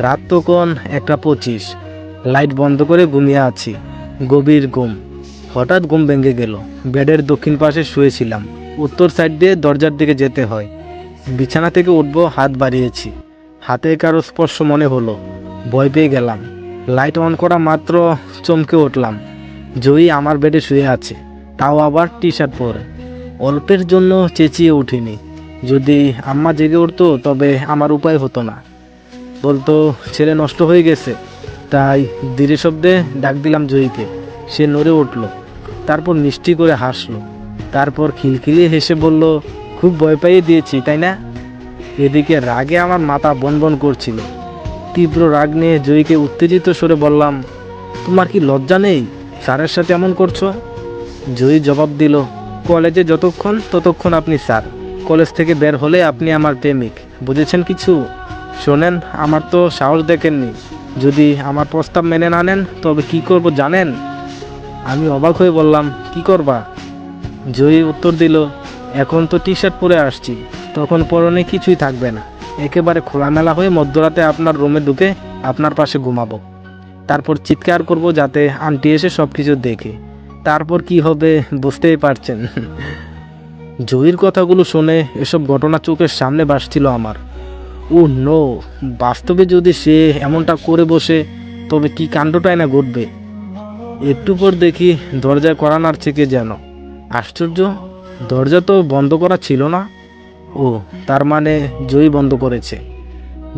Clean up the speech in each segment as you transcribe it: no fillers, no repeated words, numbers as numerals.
রাত তখন 1:25। লাইট বন্ধ করে ঘুমিয়ে আছি, গভীর ঘুম। হঠাৎ ঘুম ভেঙে গেল। বেডের দক্ষিণ পাশে শুয়েছিলাম, উত্তর সাইড দিয়ে দরজার দিকে যেতে হয়। বিছানা থেকে উঠবো, হাত বাড়িয়েছি, হাতে কারো স্পর্শ মনে হলো। ভয় পেয়ে গেলাম। লাইট অন করা মাত্র চমকে উঠলাম। জয়ী আমার বেডে শুয়ে আছে, তাও আবার টি শার্ট পরে। অল্পের জন্য চেঁচিয়ে উঠিনি। যদি আম্মা জেগে উঠতো তবে আমার উপায় হতো না। বলতো ছেলে নষ্ট হয়ে গেছে। তাই ধীরে শব্দে ডাক দিলাম জয়ীকে। সে নড়ে উঠল, তারপর মিষ্টি করে হাসলো, তারপর খিলখিলিয়ে হেসে বলল, খুব ভয় পাইয়ে দিয়েছি তাই না? এদিকে রাগে আমার মাথা বনবন করছিল। তীব্র রাগ নিয়ে জয়ীকে উত্তেজিত স্বরে বললাম, তোমার কি লজ্জা নেই? স্যারের সাথে এমন করছো? জয়ী জবাব দিল, কলেজে যতক্ষণ ততক্ষণ আপনি স্যার, কলেজ থেকে বের হলে আপনি আমার প্রেমিক। বুঝেছেন কিছু? শোনেন, আমার তো সাহস দেখেননি। যদি আমার প্রস্তাব মেনে না নেন তবে কি করব জানেন? আমি অবাক হয়ে বললাম, কি করবা? জয়ী উত্তর দিল, এখন তো টি শার্ট পরে আসছি, তখন পরনে কিছুই থাকবে না। একেবারে খোলামেলা হয়ে মধ্যরাতে আপনার রুমে ঢুকে আপনার পাশে ঘুমাবো। তারপর চিৎকার করব যাতে আন্টি এসে সব কিছু দেখে। তারপর কি হবে বুঝতেই পারছেন। জয়ীর কথাগুলো শুনে এসব ঘটনা চোখের সামনে ভাসছিল আমার। ও নো, বাস্তবে যদি সে এমনটা করে বসে তবে কি কাণ্ডটাই না ঘটবে। একটু পর দেখি দরজায় কড়া নাড়ছে কে যেন। আশ্চর্য, দরজা তো বন্ধ করা ছিল না। ও, তার মানে জয়ী বন্ধ করেছে।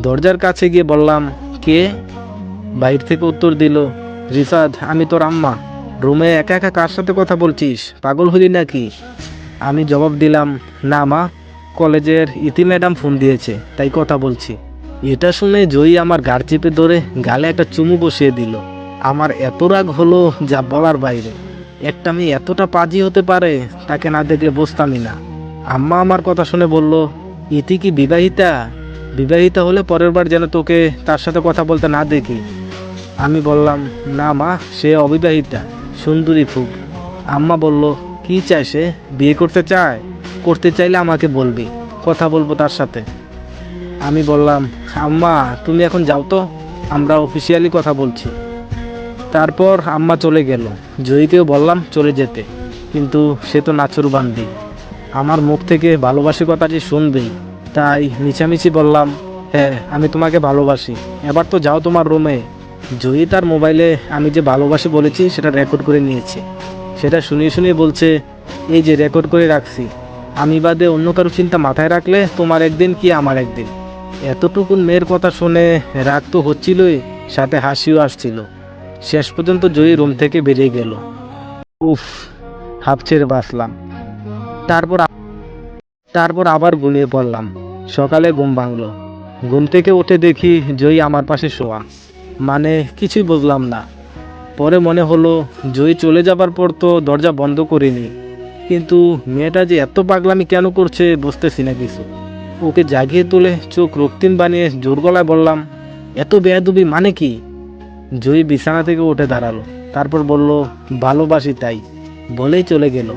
দরজার কাছে গিয়ে বললাম, কে? বাইরে থেকে উত্তর দিল, রিফাত, আমি তোর আম্মা। রুমে একা একা কার সাথে কথা বলছিস? পাগল হলি নাকি? আমি জবাব দিলাম, না মা, কলেজের ইতি ম্যাডাম ফোন দিয়েছে তাই কথা বলছি। এটা শুনে জয়ী আমার গাড় চেপে ধরে গালে একটা চুমু বসিয়ে দিল। আমার এত রাগ হলো যা বলার বাইরে। একটা মেয়ে এতটা পাজি হতে পারে, তাকে না দেখলে বুঝতামই না। আম্মা আমার কথা শুনে বলল, ইতি কি বিবাহিতা? বিবাহিতা হলে পরের বার যেন তোকে তার সাথে কথা বলতে না দেখি। আমি বললাম, না মা, সে অবিবাহিতা, সুন্দরী খুব। আম্মা বলল, কি চায় সে? বিয়ে করতে চায়? করতে চাইলে আমাকে বলবি, কথা বলবো তার সাথে। আমি বললাম, আম্মা তুমি এখন যাও তো, আমরা অফিসিয়ালি কথা বলছি। তারপর আম্মা চলে গেল। জয়ীকেও বললাম চলে যেতে, কিন্তু সে তো নাছোড়বান্দি, আমার মুখ থেকে ভালোবাসি কথাটি শুনবেই। তাই মিছামিছি বললাম, হ্যাঁ আমি তোমাকে ভালোবাসি, এবার তো যাও তোমার রুমে। জয়ী তার মোবাইলে আমি যে ভালোবাসি বলেছি সেটা রেকর্ড করে নিয়েছে। সেটা শুনিয়ে শুনিয়ে বলছে, এই যে রেকর্ড করে রাখছি, আমি বাদে অন্য কারো চিন্তা মাথায় রাখলে তোমার একদিন কি আমার একদিন। এতটুকুন মেয়ের কথা শুনে রাগ তো হচ্ছিলই, সাথে হাসিও আসছিল। শেষ পর্যন্ত জয়ী রুম থেকে বেরিয়ে গেল। উফ, হাঁপ ছেড়ে বাঁচলাম। তারপর তারপর আবার ঘুমিয়ে পড়লাম। সকালে ঘুম ভাঙলো। ঘুম থেকে উঠে দেখি জয়ী আমার পাশে শোয়া। মানে কিছুই বুঝলাম না। পরে মনে হলো জয়ী চলে যাবার পর তো দরজা বন্ধ করিনি, কিন্তু মেয়েটা যে এত পাগলামি কেন করছে বুঝতেছি না কিছু। ওকে জাগিয়ে তুলে চোখ রক্তিম বানিয়ে জোর গলায় বললাম, এত বেয়াদবি মানে কি? জয়ী বিছানা থেকে উঠে দাঁড়ালো, তারপর বলল, ভালোবাসি তাই, বলেই চলে গেল।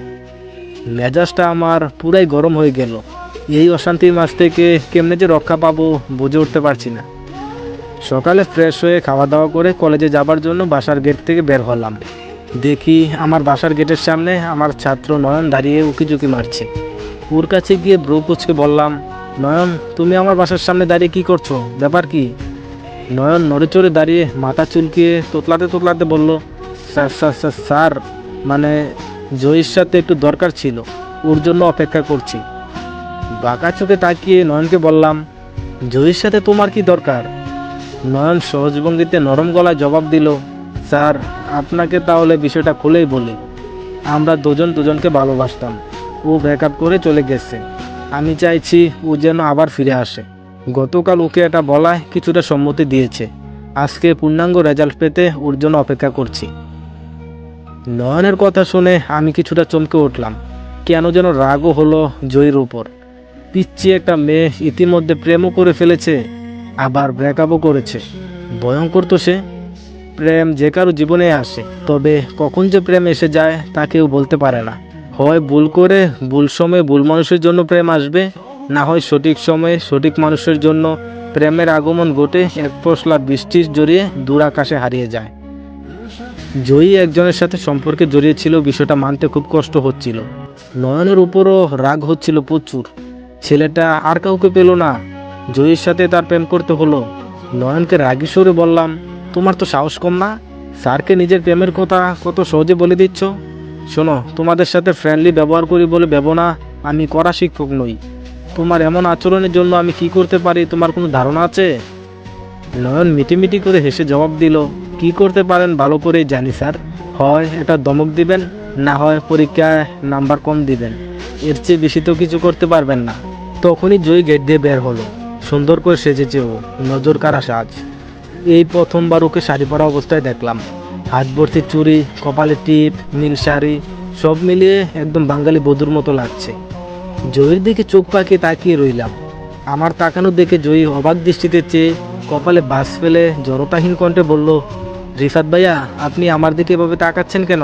মেজাজটা আমার পুরাই গরম হয়ে গেল। এই অশান্তির মাঝ থেকে কেমনে যে রক্ষা পাবো বুঝে উঠতে পারছি না। সকালে ফ্রেশ হয়ে খাওয়া দাওয়া করে কলেজে যাবার জন্য বাসার গেট থেকে বের হলাম। দেখি আমার বাসার গেটের সামনে আমার ছাত্র নয়ন দাঁড়িয়ে উকিঝুঁকি মারছে। ওর কাছে গিয়ে ব্রু কুচকে বললাম, নয়ন তুমি আমার বাসার সামনে দাঁড়িয়ে কি করছো? ব্যাপার কি? নয়ন নড়ে চড়ে দাঁড়িয়ে মাথা চুলকিয়ে তোতলাতে তোতলাতে বলল, স্যার স্যার স্যার স্যার, মানে জয়ীর সাথে একটু দরকার ছিল, ওর জন্য অপেক্ষা করছি। বাঁকা চোখে তাকিয়ে নয়নকে বললাম, জয়ীর সাথে তোমার কি দরকার? নয়ন সহজভঙ্গিতে নরম গলায় জবাব দিল, স্যার আপনাকে তাহলে বিষয়টা খুলেই বলি, আমরা দুজন দুজনকে ভালোবাসতাম। ও ব্রেকআপ করে চলে গেছে। আমি চাইছি ও যেন আবার ফিরে আসে। গতকাল ওকে এটা বলায় কিছুটা সম্মতি দিয়েছে। আজকে পূর্ণাঙ্গ রেজাল্ট পেতে ওর জন্য অপেক্ষা করছি। নয়নের কথা শুনে আমি কিছুটা চমকে উঠলাম। কেন যেন রাগও হলো জয়ীর উপর। পিচ্ছি একটা মেয়ে ইতিমধ্যে প্রেমও করে ফেলেছে, আবার ব্রেকআপও করেছে। ভয়ঙ্কর তো সে। প্রেম যে কারো জীবনে আসে, তবে কখন যে প্রেম এসে যায় তা কেউ বলতে পারে না। হয় ভুল করে ভুল সময়ে ভুল মানুষের জন্য প্রেম আসবে, না হয় সঠিক সময়ে সঠিক মানুষের জন্য প্রেমের আগমন ঘটে এক পশলা বৃষ্টির জড়িয়ে দূর আকাশে হারিয়ে যায়। জয়ী একজনের সাথে সম্পর্কে জড়িয়েছিল, বিষয়টা মানতে খুব কষ্ট হচ্ছিল। নয়নের উপরও রাগ হচ্ছিল প্রচুর। ছেলেটা আর কাউকে পেল না, জয়ীর সাথে তার প্রেম করতে হলো। নয়নকে রাগী সুরে বললাম, তোমার তো সাহস কম না? স্যারকে নিজের প্রেমের কথা কত সহজে বলে দিচ্ছ। শোনো, তোমাদের সাথে ফ্রেন্ডলি ব্যবহার করি বলে ভেবো না আমি কড়া শিক্ষক নই। তোমার এমন আচরণের জন্য আমি কি করতে পারি তোমার কোনো ধারণা আছে? নয়ন মিটিমিটি করে হেসে জবাব দিল, কি করতে পারেন ভালো করেই জানি স্যার। হয় এটা ধমক দিবেন, না হয় পরীক্ষায় নাম্বার কম দিবেন, এর চেয়ে বেশি তো কিছু করতে পারবেন না। তখনই জয়ী গেট দিয়ে বের হলো। সুন্দর করে সেজেছে ও, নজর কাড়া সাজ। এই প্রথমবার ওকে শাড়ি পরা অবস্থায় দেখলাম। হাত ভর্তি চুড়ি, কপালে টিপ, নীল শাড়ি, সব মিলিয়ে একদম বাঙালি বধূর মতো লাগছে। জয়ীর দিকে চোখ পাকিয়ে তাকিয়ে রইলাম। আমার তাকানো দেখে জয়ী অবাক দৃষ্টিতে চেয়ে কপালে বাস ফেলে জড়তাহীন কণ্ঠে বলল, রিফাত ভাইয়া, আপনি আমার দিকে এভাবে তাকাচ্ছেন কেন?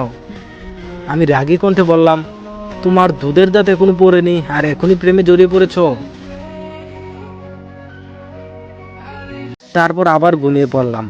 আমি রাগী কণ্ঠে বললাম, তোমার দুধের দাঁত এখনো পড়েনি আর এখনই প্রেমে জড়িয়ে পড়েছ। তারপর আবার ঘুমিয়ে পড়লাম।